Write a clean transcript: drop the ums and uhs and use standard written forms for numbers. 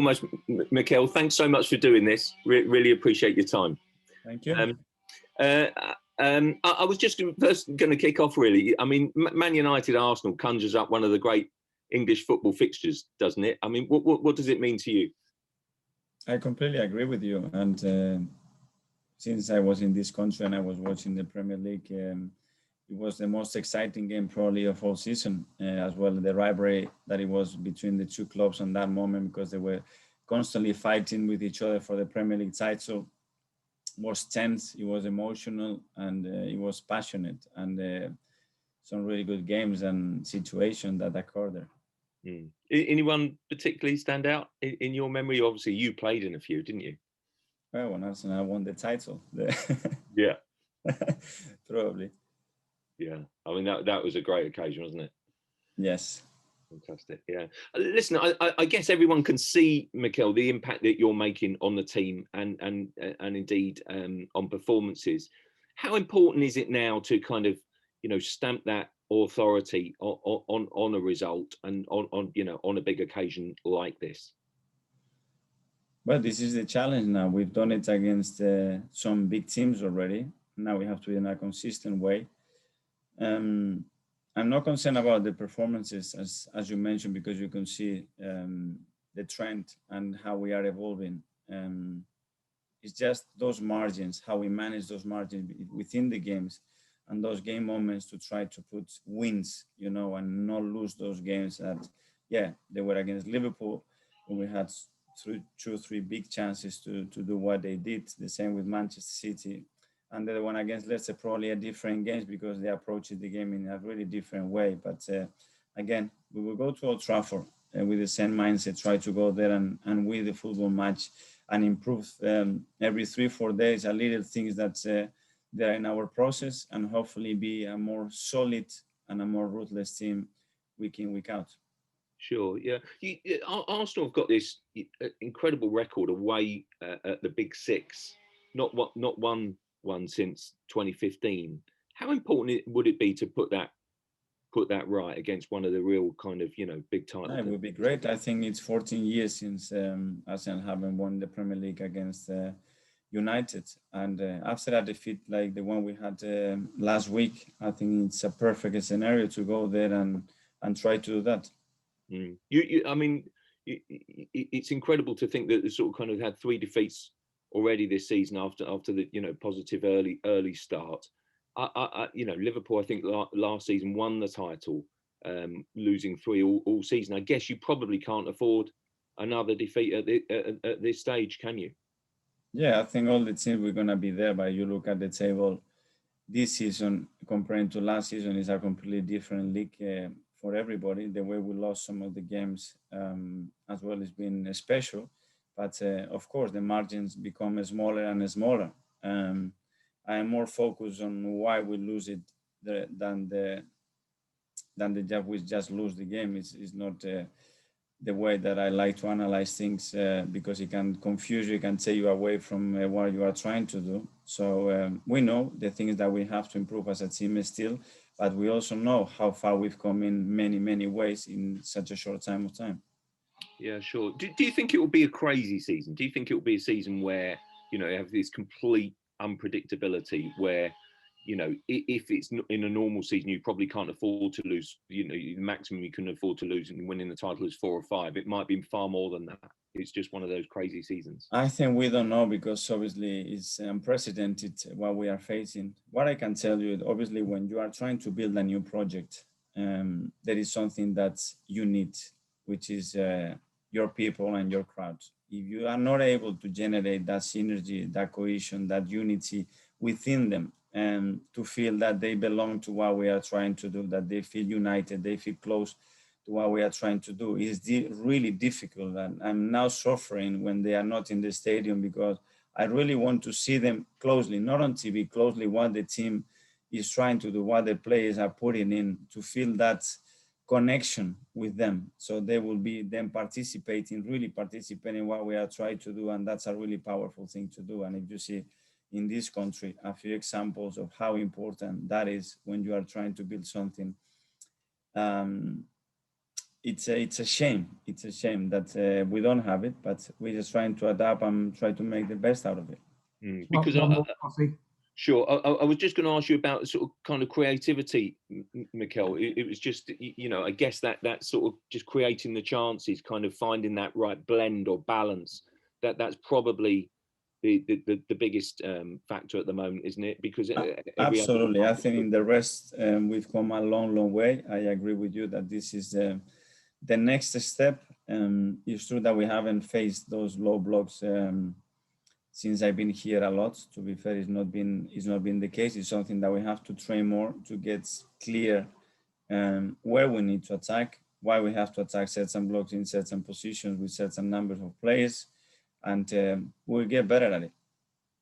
Almost, Mikel, thanks so much for doing this. Really appreciate your time. Thank you. I was just first going to kick off, really. I mean, Man United Arsenal conjures up one of the great English football fixtures, doesn't it? I mean, what does it mean to you? I completely agree with you. And since I was in this country and I was watching the Premier League, it was the most exciting game probably of all season, as well the rivalry that it was between the two clubs on that moment, because they were constantly fighting with each other for the Premier League title. It was tense, it was emotional, and it was passionate, and some really good games and situations that occurred there. Anyone particularly stand out in your memory? Obviously, you played in a few, didn't you? Well, when Arsenal won the title. Yeah. Probably. Yeah, I mean that was a great occasion, wasn't it? Yes. Fantastic. Yeah. Listen, I guess everyone can see, Mikel, the impact that you're making on the team and indeed on performances. How important is it now to kind of stamp that authority on a result and on a big occasion like this? Well, this is the challenge now. We've done it against some big teams already. Now we have to do it in a consistent way. I'm not concerned about the performances, as you mentioned, because you can see the trend and how we are evolving. It's just those margins, how we manage those margins within the games and those game moments to try to put wins, and not lose those games that, they were against Liverpool when we had two or three big chances to do what they did. The same with Manchester City. And the other one against Leicester, probably a different games because they approached the game in a really different way. But again, we will go to Old Trafford with the same mindset, try to go there and win the football match and improve every 3-4 days a little things that they're in our process, and hopefully be a more solid and a more ruthless team week in, week out. Sure, yeah. Arsenal have got this incredible record away at the Big Six, not one since 2015. How important would it be to put that right against one of the real kind of big titles? It would be great. I think it's 14 years since Arsenal haven't won the Premier League against United, and after a defeat like the one we had last week, I think it's a perfect scenario to go there and try to do that. I mean, it's incredible to think that they sort of kind of had 3 defeats already this season after the positive early start. Liverpool, I think last season won the title, losing 3 all season. I guess you probably can't afford another defeat at this stage, can you? Yeah, I think all the teams we're gonna be there. But you look at the table this season comparing to last season is a completely different league for everybody. The way we lost some of the games as well has been special, but of course the margins become smaller and smaller. I am more focused on why we lose it than the job we just lose the game. Is not the way that I like to analyze things because it can confuse you, it can take you away from what you are trying to do. So we know the things that we have to improve as a team still, but we also know how far we've come in many ways in such a short time of time. Yeah, sure. Do you think it will be a crazy season? Do you think it will be a season where, you have this complete unpredictability where, if it's in a normal season, you probably can't afford to lose, the maximum you can afford to lose and winning the title is 4 or 5. It might be far more than that. It's just one of those crazy seasons. I think we don't know because obviously it's unprecedented what we are facing. What I can tell you, obviously, when you are trying to build a new project, there is something that you need, which is your people and your crowd. If you are not able to generate that synergy, that cohesion, that unity within them, and to feel that they belong to what we are trying to do, that they feel united, they feel close to what we are trying to do, is really difficult. And I'm now suffering when they are not in the stadium because I really want to see them closely, not on TV, closely what the team is trying to do, what the players are putting in, to feel that connection with them. So they will be then really participating in what we are trying to do. And that's a really powerful thing to do. And if you see in this country a few examples of how important that is when you are trying to build something, it's a shame. It's a shame that we don't have it, but we're just trying to adapt and try to make the best out of it. Because One more coffee. sure, I was just going to ask you about sort of kind of creativity, Mikel. It was just, you know, I guess that sort of just creating the chances, kind of finding that right blend or balance. That's probably the biggest factor at the moment, isn't it? Because Absolutely, I think in the rest we've come a long way. I agree with you that this is the next step. It's true that we haven't faced those low blocks since I've been here a lot. To be fair, it's not been the case. It's something that we have to train more to get clear where we need to attack, why we have to attack certain blocks in certain positions with certain numbers of players, and we'll get better at it.